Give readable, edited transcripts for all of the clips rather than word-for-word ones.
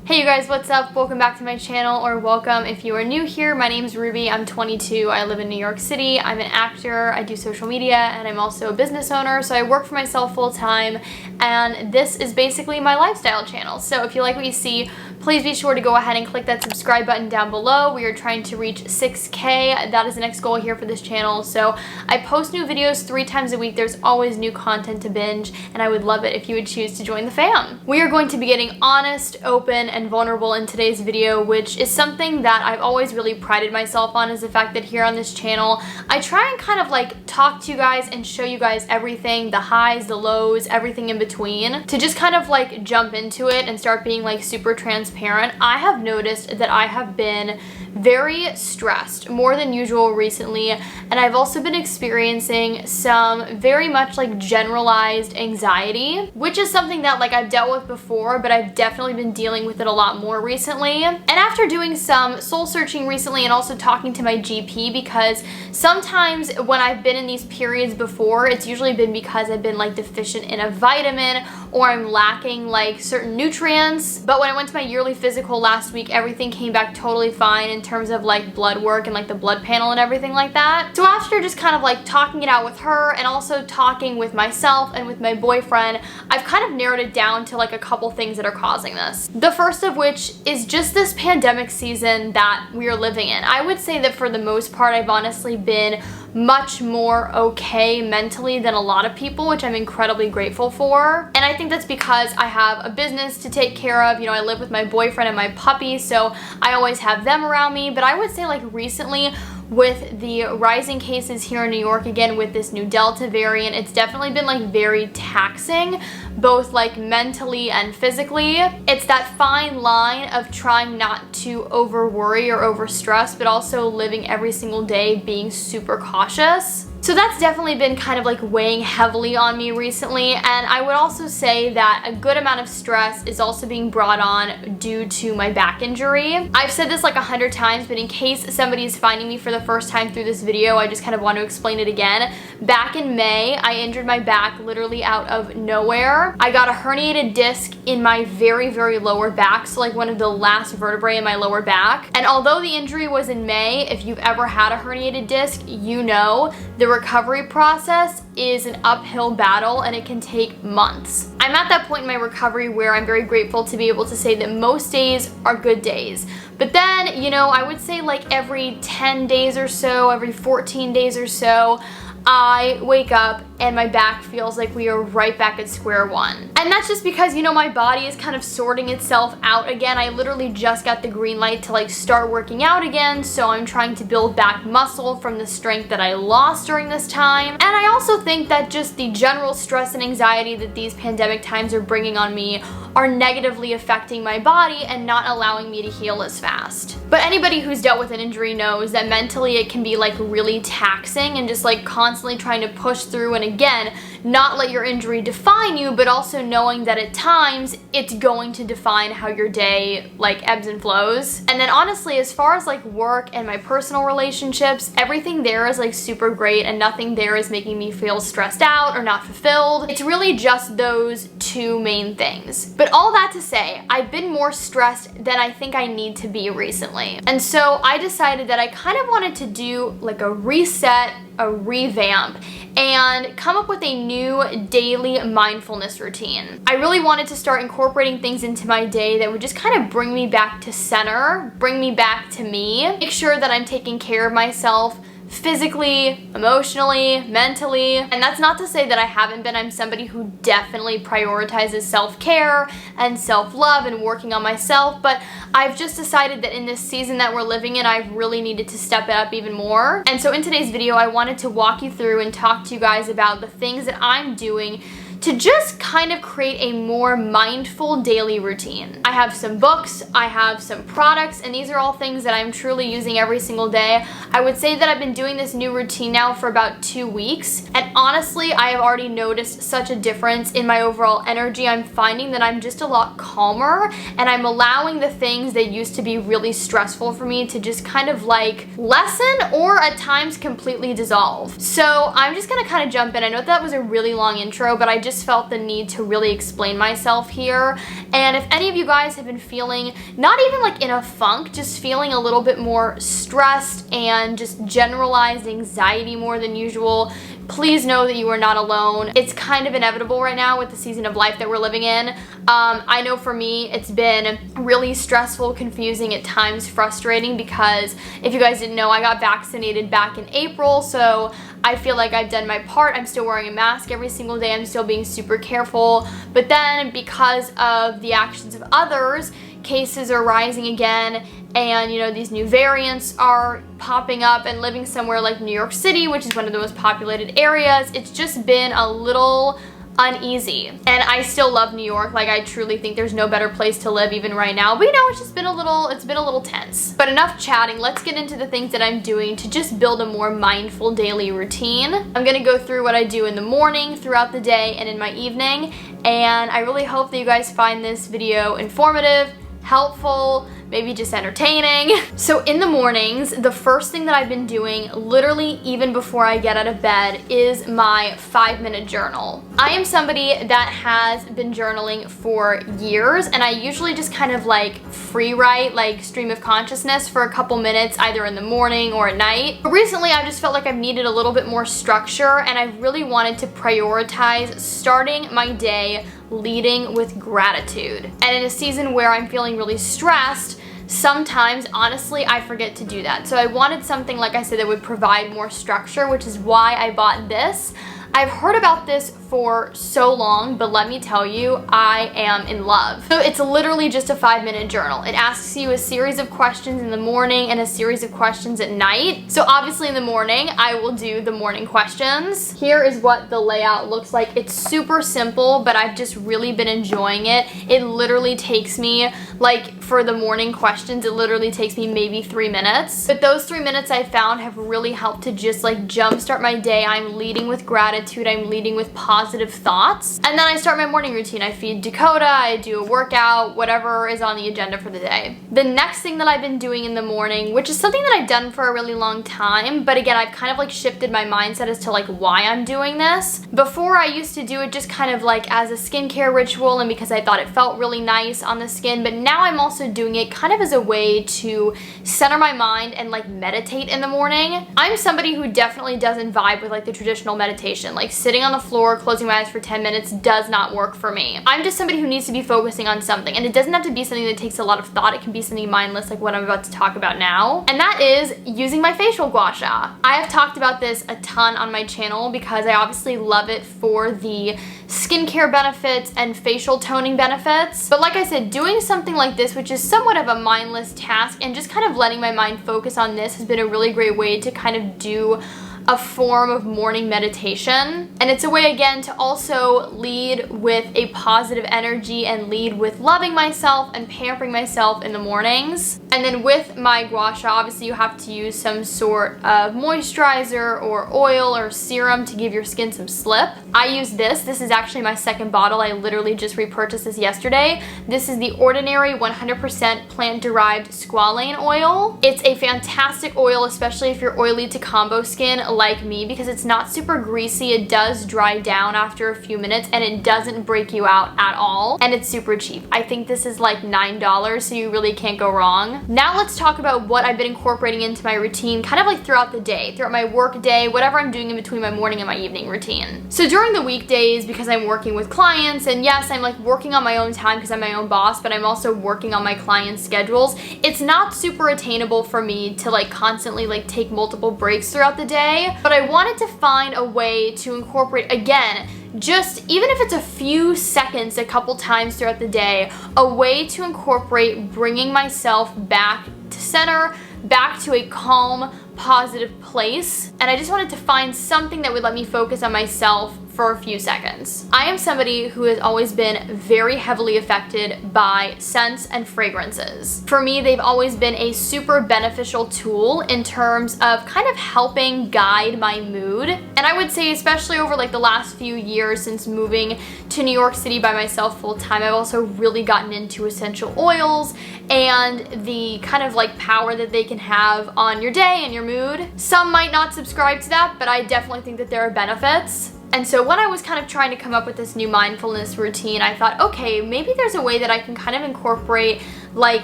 Hey you guys, what's up? Welcome back to my channel, or welcome if you are new here. My name's Ruby, I'm 22, I live in New York City, I'm an actor, I do social media, and I'm also a business owner, so I work for myself full time, and this is basically my lifestyle channel. So if you like what you see, please be sure to go ahead and click that subscribe button down below. We are trying to reach 6K. That is the next goal here for this channel. So I post new videos 3 times a week. There's always new content to binge, and I would love it if you would choose to join the fam. We are going to be getting honest, open, and vulnerable in today's video, which is something that I've always really prided myself on, is the fact that here on this channel, I try and kind of like talk to you guys and show you guys everything, the highs, the lows, everything in between, to just kind of like jump into it and start being like super transparent. I have noticed that I have been very stressed, more than usual recently, and I've also been experiencing some very much like generalized anxiety, which is something that like I've dealt with before, but I've definitely been dealing with it a lot more recently. And after doing some soul searching recently and also talking to my GP, because sometimes when I've been in these periods before, it's usually been because I've been like deficient in a vitamin or I'm lacking like certain nutrients. But when I went to my yearly physical last week, everything came back totally fine in terms of like blood work and like the blood panel and everything like that. So after just kind of like talking it out with her and also talking with myself and with my boyfriend, I've kind of narrowed it down to like a couple things that are causing this. The first of which is just this pandemic season that we are living in. I would say that for the most part, I've honestly been much more okay mentally than a lot of people, which I'm incredibly grateful for. And I think that's because I have a business to take care of. You know, I live with my boyfriend and my puppy, so I always have them around me. But I would say like recently, with the rising cases here in New York, again with this new Delta variant, it's definitely been like very taxing, both like mentally and physically. It's that fine line of trying not to over worry or over stress, but also living every single day being super cautious. So that's definitely been kind of like weighing heavily on me recently, and I would also say that a good amount of stress is also being brought on due to my back injury. I've said this like 100 times, but in case somebody is finding me for the first time through this video, I just kind of want to explain it again. Back in May, I injured my back literally out of nowhere. I got a herniated disc in my very, very lower back, so like one of the last vertebrae in my lower back. And although the injury was in May, if you've ever had a herniated disc, you know the recovery process is an uphill battle and it can take months. I'm at that point in my recovery where I'm very grateful to be able to say that most days are good days. But then, you know, I would say like every 10 days or so, every 14 days or so, I wake up and my back feels like we are right back at square one. And that's just because, you know, my body is kind of sorting itself out again. I literally just got the green light to like start working out again, so I'm trying to build back muscle from the strength that I lost during this time. And I also think that just the general stress and anxiety that these pandemic times are bringing on me are negatively affecting my body and not allowing me to heal as fast. But anybody who's dealt with an injury knows that mentally it can be like really taxing and just like constantly trying to push through and again, not let your injury define you, but also knowing that at times it's going to define how your day like ebbs and flows. And then honestly, as far as like work and my personal relationships, everything there is like super great and nothing there is making me feel stressed out or not fulfilled. It's really just those 2 main things. But all that to say, I've been more stressed than I think I need to be recently. And so I decided that I kind of wanted to do like a reset, a revamp, and come up with a new daily mindfulness routine. I really wanted to start incorporating things into my day that would just kind of bring me back to center, bring me back to me, make sure that I'm taking care of myself physically, emotionally, mentally. And that's not to say that I haven't been. I'm somebody who definitely prioritizes self-care and self-love and working on myself, but I've just decided that in this season that we're living in, I've really needed to step it up even more. And so in today's video, I wanted to walk you through and talk to you guys about the things that I'm doing to just kind of create a more mindful daily routine. I have some books, I have some products, and these are all things that I'm truly using every single day. I would say that I've been doing this new routine now for about 2 weeks, and honestly, I have already noticed such a difference in my overall energy. I'm finding that I'm just a lot calmer, and I'm allowing the things that used to be really stressful for me to just kind of like lessen or at times completely dissolve. So I'm just gonna kind of jump in. I know that was a really long intro, but I just felt the need to really explain myself here. And if any of you guys guys have been feeling, not even like in a funk, just feeling a little bit more stressed and just generalized anxiety more than usual, please know that you are not alone. It's kind of inevitable right now with the season of life that we're living in. I know for me, it's been really stressful, confusing, at times frustrating, because if you guys didn't know, I got vaccinated back in April, so I feel like I've done my part. I'm still wearing a mask every single day. I'm still being super careful. But then because of the actions of others, cases are rising again, and you know, these new variants are popping up, and living somewhere like New York City, which is one of the most populated areas, it's just been a little uneasy. And I still love New York. Like, I truly think there's no better place to live even right now, but you know, it's just been a little tense. But enough chatting, let's get into the things that I'm doing to just build a more mindful daily routine. I'm gonna go through what I do in the morning, throughout the day, and in my evening, and I really hope that you guys find this video informative, helpful, maybe just entertaining. So in the mornings, the first thing that I've been doing, literally even before I get out of bed, is my 5-minute journal. I am somebody that has been journaling for years, and I usually just kind of like free write, like stream of consciousness, for a couple minutes, either in the morning or at night. But recently, I've just felt like I've needed a little bit more structure, and I really wanted to prioritize starting my day leading with gratitude. And in a season where I'm feeling really stressed, sometimes, honestly, I forget to do that. So I wanted something, like I said, that would provide more structure, which is why I bought this. I've heard about this for so long, but let me tell you, I am in love. So it's literally just a 5-minute journal. It asks you a series of questions in the morning and a series of questions at night. So obviously in the morning, I will do the morning questions. Here is what the layout looks like. It's super simple, but I've just really been enjoying it. It literally takes me, like, for the morning questions, it literally takes me maybe 3 minutes. But those 3 minutes I found have really helped to just like jumpstart my day. I'm leading with gratitude. I'm leading with positive thoughts. And then I start my morning routine. I feed Dakota, I do a workout, whatever is on the agenda for the day. The next thing that I've been doing in the morning, which is something that I've done for a really long time, but again, I've kind of like shifted my mindset as to like why I'm doing this. Before, I used to do it just kind of like as a skincare ritual and because I thought it felt really nice on the skin, but now I'm also doing it kind of as a way to center my mind and like meditate in the morning. I'm somebody who definitely doesn't vibe with like the traditional meditation. Like sitting on the floor, closing my eyes for 10 minutes does not work for me. I'm just somebody who needs to be focusing on something, and it doesn't have to be something that takes a lot of thought. It can be something mindless like what I'm about to talk about now, and that is using my facial gua sha. I have talked about this a ton on my channel because I obviously love it for the skincare benefits and facial toning benefits. But like I said, doing something like this, which is somewhat of a mindless task, and just kind of letting my mind focus on this, has been a really great way to kind of do a form of morning meditation. And it's a way, again, to also lead with a positive energy and lead with loving myself and pampering myself in the mornings. And then with my gua sha, obviously you have to use some sort of moisturizer or oil or serum to give your skin some slip. I use this. This is actually my second bottle. I literally just repurchased this yesterday. This is the Ordinary 100% plant-derived squalane oil. It's a fantastic oil, especially if you're oily to combo skin like me, because it's not super greasy. It does dry down after a few minutes, and it doesn't break you out at all, and it's super cheap. I think this is like $9, so you really can't go wrong. Now let's talk about what I've been incorporating into my routine, kind of like throughout the day, throughout my work day, whatever I'm doing in between my morning and my evening routine. So during the weekdays, because I'm working with clients, and yes, I'm like working on my own time because I'm my own boss, but I'm also working on my clients' schedules, it's not super attainable for me to like constantly like take multiple breaks throughout the day. But I wanted to find a way to incorporate, again, just even if it's a few seconds a couple times throughout the day, a way to incorporate bringing myself back to center, back to a calm, positive place. And I just wanted to find something that would let me focus on myself for a few seconds. I am somebody who has always been very heavily affected by scents and fragrances. For me, they've always been a super beneficial tool in terms of kind of helping guide my mood. And I would say, especially over like the last few years since moving to New York City by myself full time, I've also really gotten into essential oils and the kind of like power that they can have on your day and your mood. Some might not subscribe to that, but I definitely think that there are benefits. And so when I was kind of trying to come up with this new mindfulness routine, I thought, okay, maybe there's a way that I can kind of incorporate like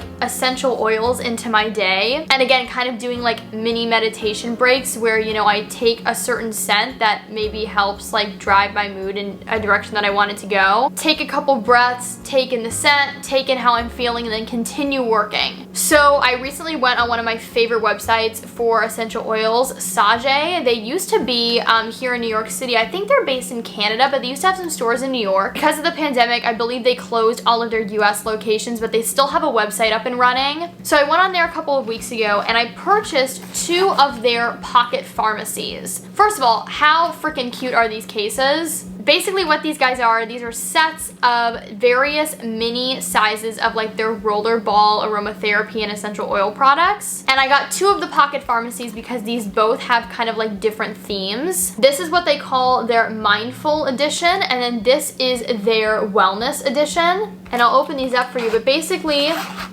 essential oils into my day. And again, kind of doing like mini meditation breaks where, you know, I take a certain scent that maybe helps like drive my mood in a direction that I want it to go. Take a couple breaths, take in the scent, take in how I'm feeling, and then continue working. So I recently went on one of my favorite websites for essential oils, Saje. They used to be here in New York City. I think they're based in Canada, but they used to have some stores in New York. Because of the pandemic, I believe they closed all of their US locations, but they still have a website up and running. So I went on there a couple of weeks ago and I purchased 2 of their pocket pharmacies. First of all, how freaking cute are these cases? Basically what these guys are, these are sets of various mini sizes of like their rollerball aromatherapy and essential oil products. And I got 2 of the pocket pharmacies because these both have kind of like different themes. This is what they call their mindful edition, and then this is their wellness edition. And I'll open these up for you, but basically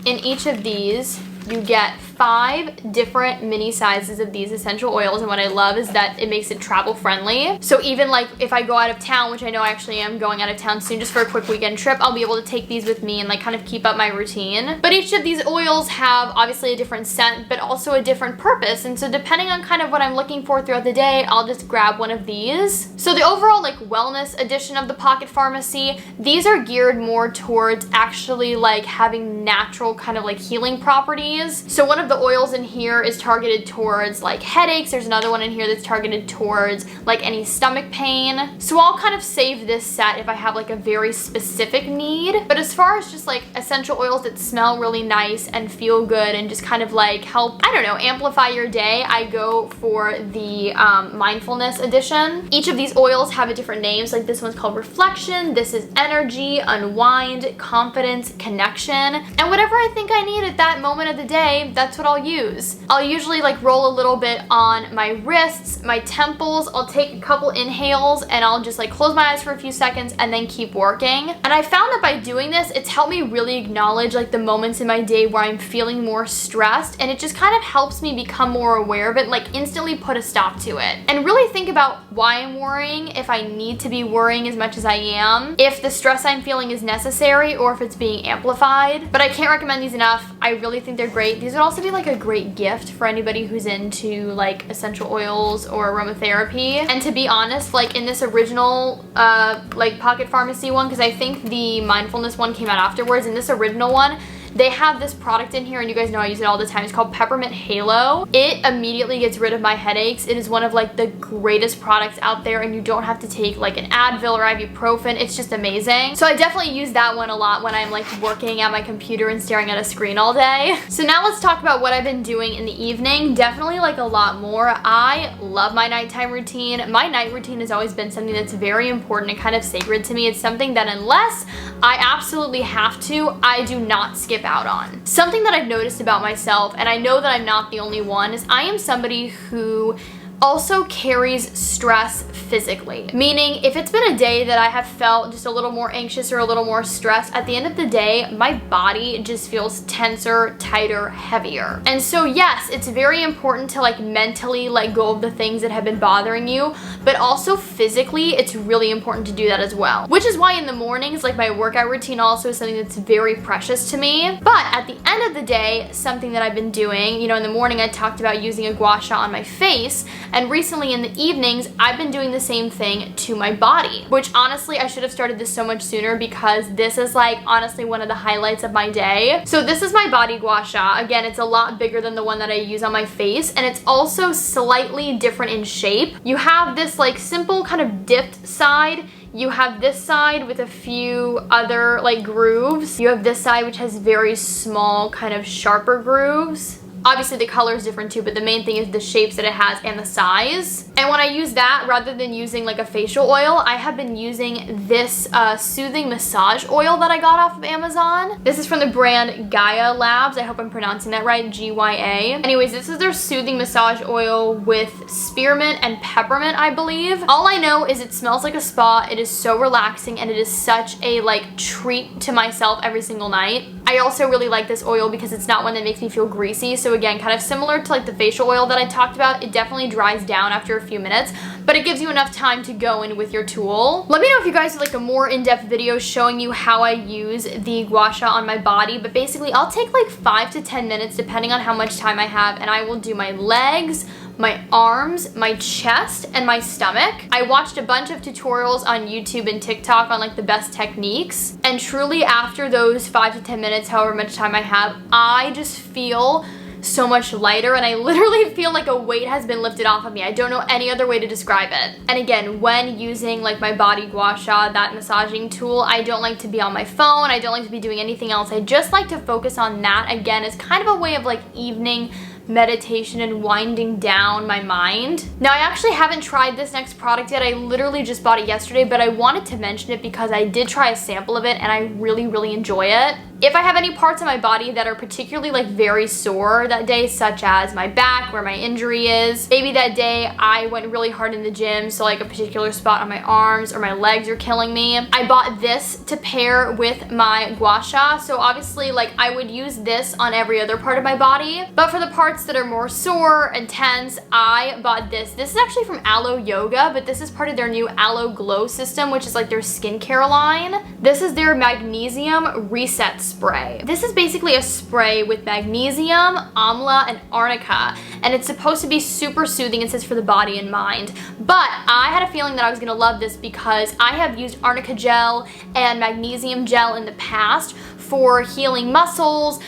in each of these you get 5 different mini sizes of these essential oils, and what I love is that it makes it travel friendly. So even like if I go out of town, which I know I actually am going out of town soon just for a quick weekend trip, I'll be able to take these with me and like kind of keep up my routine. But each of these oils have obviously a different scent, but also a different purpose. And so depending on kind of what I'm looking for throughout the day, I'll just grab one of these. So the overall like wellness edition of the Pocket Pharmacy, these are geared more towards actually like having natural kind of like healing properties. So one of the oils in here is targeted towards like headaches. There's another one in here that's targeted towards like any stomach pain. So I'll kind of save this set if I have like a very specific need. But as far as just like essential oils that smell really nice and feel good and just kind of like help, I don't know, amplify your day, I go for the mindfulness edition. Each of these oils have a different name. So like this one's called Reflection, this is Energy, Unwind, Confidence, Connection. And whatever I think I need at that moment of the day, that's what I'll use. I'll usually like roll a little bit on my wrists, my temples. I'll take a couple inhales and I'll just like close my eyes for a few seconds and then keep working. And I found that by doing this, it's helped me really acknowledge like the moments in my day where I'm feeling more stressed, and it just kind of helps me become more aware of it, like instantly put a stop to it. And really think about why I'm worrying, if I need to be worrying as much as I am, if the stress I'm feeling is necessary or if it's being amplified. But I can't recommend these enough. I really think they're great. These would also be like a great gift for anybody who's into like essential oils or aromatherapy. And to be honest, like in this original like Pocket Pharmacy one, because I think the mindfulness one came out afterwards, in this original one, they have this product in here, and you guys know I use it all the time. It's called Peppermint Halo. It immediately gets rid of my headaches. It is one of like the greatest products out there, and you don't have to take like an Advil or ibuprofen. It's just amazing. So I definitely use that one a lot when I'm like working at my computer and staring at a screen all day. So now let's talk about what I've been doing in the evening. Definitely like a lot more. I love my nighttime routine. My night routine has always been something that's very important and kind of sacred to me. It's something that unless I absolutely have to, I do not skip out on. Something that I've noticed about myself, and I know that I'm not the only one, is I am somebody who also carries stress physically. Meaning, if it's been a day that I have felt just a little more anxious or a little more stressed, at the end of the day, my body just feels tenser, tighter, heavier. And so yes, it's very important to like mentally let go of the things that have been bothering you, but also physically, it's really important to do that as well. Which is why in the mornings, like my workout routine also is something that's very precious to me. But at the end of the day, something that I've been doing, you know, in the morning I talked about using a gua sha on my face, and recently in the evenings, I've been doing the same thing to my body, which honestly, I should have started this so much sooner because this is like honestly one of the highlights of my day. So this is my body gua sha. Again, it's a lot bigger than the one that I use on my face, and it's also slightly different in shape. You have this like simple kind of dipped side. You have this side with a few other like grooves. You have this side which has very small kind of sharper grooves. Obviously the color is different too, but the main thing is the shapes that it has and the size. And when I use that, rather than using like a facial oil, I have been using this soothing massage oil that I got off of Amazon. This is from the brand Gaia Labs. I hope I'm pronouncing that right, G-Y-A. Anyways, this is their soothing massage oil with spearmint and peppermint, I believe. All I know is it smells like a spa. It is so relaxing, and it is such a like treat to myself every single night. I also really like this oil because it's not one that makes me feel greasy. So again, kind of similar to like the facial oil that I talked about, it definitely dries down after a few minutes, but it gives you enough time to go in with your tool. Let me know if you guys would like a more in-depth video showing you how I use the gua sha on my body, but basically I'll take like 5 to 10 minutes depending on how much time I have, and I will do my legs, my arms, my chest, and my stomach. I watched a bunch of tutorials on YouTube and TikTok on like the best techniques, and truly after those 5 to 10 minutes, however much time I have, I just feel so much lighter, and I literally feel like a weight has been lifted off of me. I don't know any other way to describe it. And again, when using like my body gua sha, that massaging tool, I don't like to be on my phone. I don't like to be doing anything else. I just like to focus on that, again, as kind of a way of like evening meditation and winding down my mind. Now, I actually haven't tried this next product yet. I literally just bought it yesterday, but I wanted to mention it because I did try a sample of it and I really enjoy it. If I have any parts of my body that are particularly like very sore that day, such as my back where my injury is, maybe that day I went really hard in the gym, so like a particular spot on my arms or my legs are killing me, I bought this to pair with my gua sha. So obviously like I would use this on every other part of my body, but for the parts that are more sore and tense, I bought this. This is actually from Aloe Yoga, but this is part of their new Aloe Glow system, which is like their skincare line. This is their Magnesium Reset Spray. This is basically a spray with magnesium, amla, and arnica, and it's supposed to be super soothing, it says, for the body and mind. But I had a feeling that I was gonna love this because I have used arnica gel and magnesium gel in the past for healing muscles,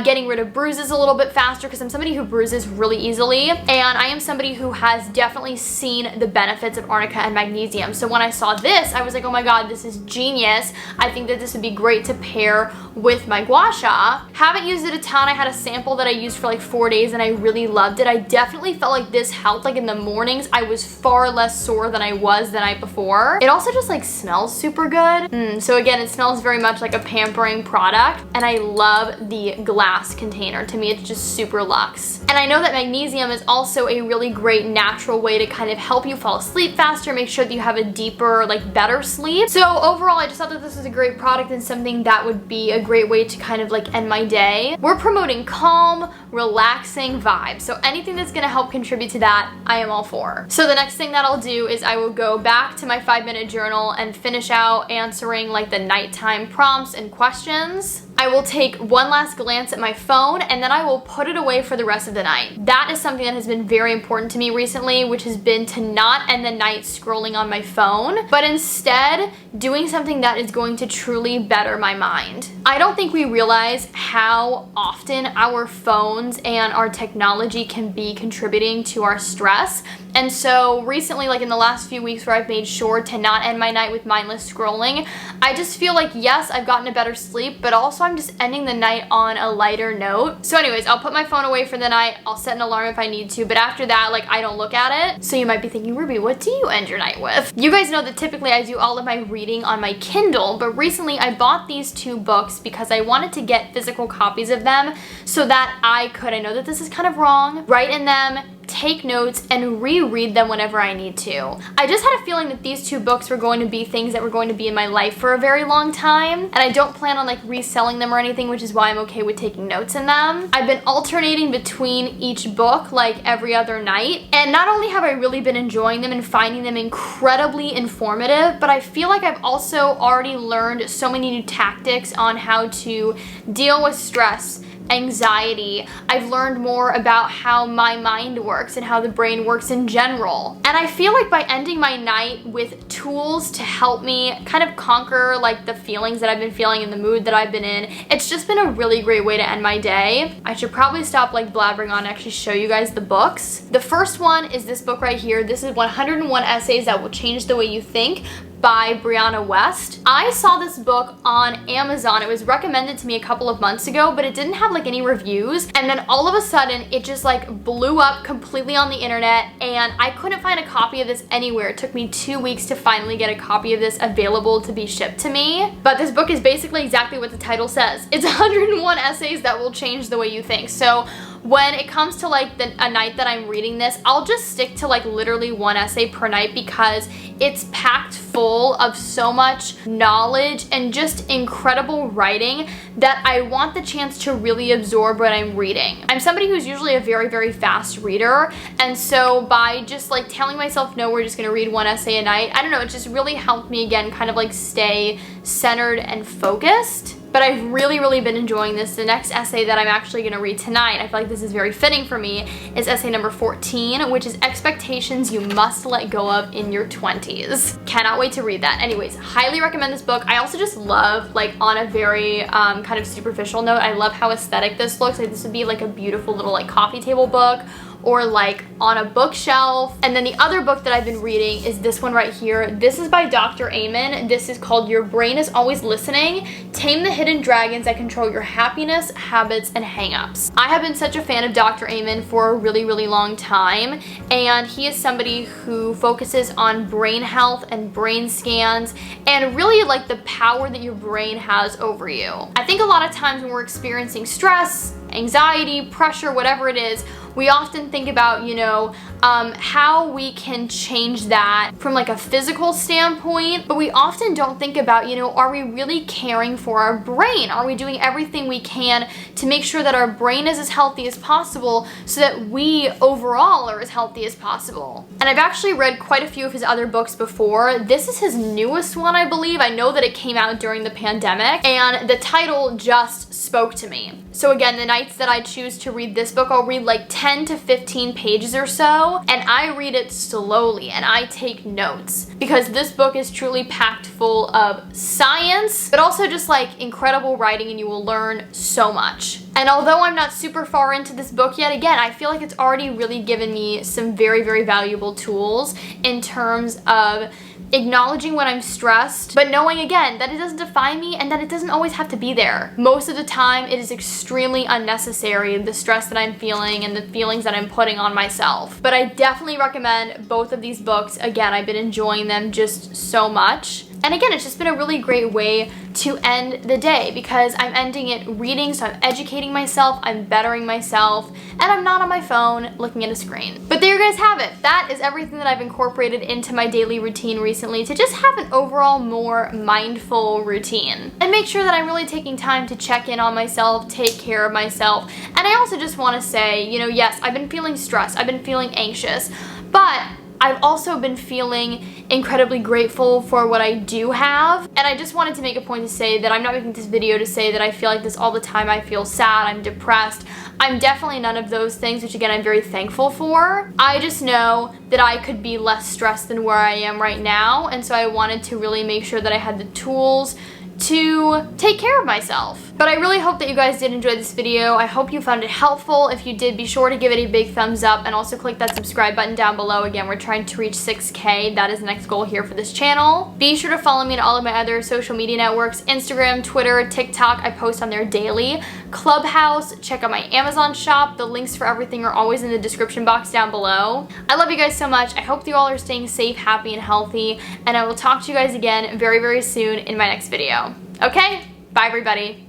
getting rid of bruises a little bit faster, because I'm somebody who bruises really easily, and I am somebody who has definitely seen the benefits of arnica and magnesium. So when I saw this, I was like, oh my god, this is genius. I think that this would be great to pair with my gua sha. Haven't used it a ton. I had a sample that I used for like 4 days and I really loved it. I definitely felt like this helped. Like in the mornings, I was far less sore than I was the night before. It also just like smells super good. So again, it smells very much like a pampering product, and I love the glass container. To me, it's just super luxe. And I know that magnesium is also a really great natural way to kind of help you fall asleep faster, make sure that you have a deeper, like better sleep. So overall, I just thought that this was a great product and something that would be a great way to kind of like end my day. We're promoting calm, relaxing vibes. So anything that's gonna help contribute to that, I am all for. So the next thing that I'll do is I will go back to my 5-minute journal and finish out answering like the nighttime prompts and questions. I will take one last glance at my phone and then I will put it away for the rest of the night. That is something that has been very important to me recently, which has been to not end the night scrolling on my phone, but instead doing something that is going to truly better my mind. I don't think we realize how often our phones and our technology can be contributing to our stress. And so recently, like in the last few weeks where I've made sure to not end my night with mindless scrolling, I just feel like, yes, I've gotten a better sleep, but also I'm just ending the night on a lighter note. So anyways, I'll put my phone away for the night. I'll set an alarm if I need to, but after that, like I don't look at it. So you might be thinking, Ruby, what do you end your night with? You guys know that typically I do all of my reading on my Kindle, but recently I bought these 2 books because I wanted to get physical copies of them so that I know that this is kind of wrong, write in them, take notes, and reread them whenever I need to. I just had a feeling that these 2 books were going to be things that were going to be in my life for a very long time, and I don't plan on like reselling them or anything, which is why I'm okay with taking notes in them. I've been alternating between each book like every other night, and not only have I really been enjoying them and finding them incredibly informative, but I feel like I've also already learned so many new tactics on how to deal with stress, anxiety. I've learned more about how my mind works and how the brain works in general. And I feel like by ending my night with tools to help me kind of conquer like the feelings that I've been feeling and the mood that I've been in, it's just been a really great way to end my day. I should probably stop like blabbering on and actually show you guys the books. The first one is this book right here. This is 101 Essays That Will Change the Way You Think by Brianna West. I saw this book on Amazon. It was recommended to me a couple of months ago, but it didn't have like any reviews. And then all of a sudden, it just like blew up completely on the internet, and I couldn't find a copy of this anywhere. It took me 2 weeks to finally get a copy of this available to be shipped to me. But this book is basically exactly what the title says. It's 101 essays that will change the way you think. So when it comes to like a night that I'm reading this, I'll just stick to like literally one essay per night because it's packed full of so much knowledge and just incredible writing that I want the chance to really absorb what I'm reading. I'm somebody who's usually a very, very fast reader, and so by just like telling myself, no, we're just gonna read one essay a night, I don't know, it just really helped me again kind of like stay centered and focused. But I've really, really been enjoying this. The next essay that I'm actually gonna read tonight, I feel like this is very fitting for me, is essay number 14, which is expectations you must let go of in your 20s. Cannot wait to read that. Anyways, highly recommend this book. I also just love, like on a very kind of superficial note, I love how aesthetic this looks. Like this would be like a beautiful little like coffee table book or like on a bookshelf. And then the other book that I've been reading is this one right here. This is by Dr. Amen. This is called Your Brain is Always Listening, Tame the Hidden Dragons That Control Your Happiness, Habits, and Hangups. I have been such a fan of Dr. Amen for a really, really long time, and he is somebody who focuses on brain health and brain scans and really like the power that your brain has over you. I think a lot of times when we're experiencing stress, anxiety, pressure, whatever it is, we often think about, you know, how we can change that from like a physical standpoint, but we often don't think about, you know, are we really caring for our brain? Are we doing everything we can to make sure that our brain is as healthy as possible so that we overall are as healthy as possible? And I've actually read quite a few of his other books before. This is his newest one, I believe. I know that it came out during the pandemic, and the title just spoke to me. So again, the nights that I choose to read this book, I'll read like 10 to 15 pages or so, and I read it slowly and I take notes because this book is truly packed full of science, but also just like incredible writing, and you will learn so much. And although I'm not super far into this book yet, again, I feel like it's already really given me some very, very valuable tools in terms of acknowledging when I'm stressed, but knowing again that it doesn't define me and that it doesn't always have to be there. Most of the time, it is extremely unnecessary, the stress that I'm feeling and the feelings that I'm putting on myself. But I definitely recommend both of these books. Again, I've been enjoying them just so much. And again, it's just been a really great way to end the day because I'm ending it reading, so I'm educating myself, I'm bettering myself, and I'm not on my phone looking at a screen. But there you guys have it. That is everything that I've incorporated into my daily routine recently to just have an overall more mindful routine and make sure that I'm really taking time to check in on myself, take care of myself. And I also just want to say, you know, yes, I've been feeling stressed, I've been feeling anxious, but I've also been feeling incredibly grateful for what I do have. And I just wanted to make a point to say that I'm not making this video to say that I feel like this all the time. I feel sad, I'm depressed. I'm definitely none of those things, which again, I'm very thankful for. I just know that I could be less stressed than where I am right now. And so I wanted to really make sure that I had the tools to take care of myself. But I really hope that you guys did enjoy this video. I hope you found it helpful. If you did, be sure to give it a big thumbs up and also click that subscribe button down below. Again, we're trying to reach 6K. That is the next goal here for this channel. Be sure to follow me on all of my other social media networks, Instagram, Twitter, TikTok. I post on there daily. Clubhouse, check out my Amazon shop. The links for everything are always in the description box down below. I love you guys so much. I hope you all are staying safe, happy, and healthy. And I will talk to you guys again very, very soon in my next video. Okay? Bye, everybody.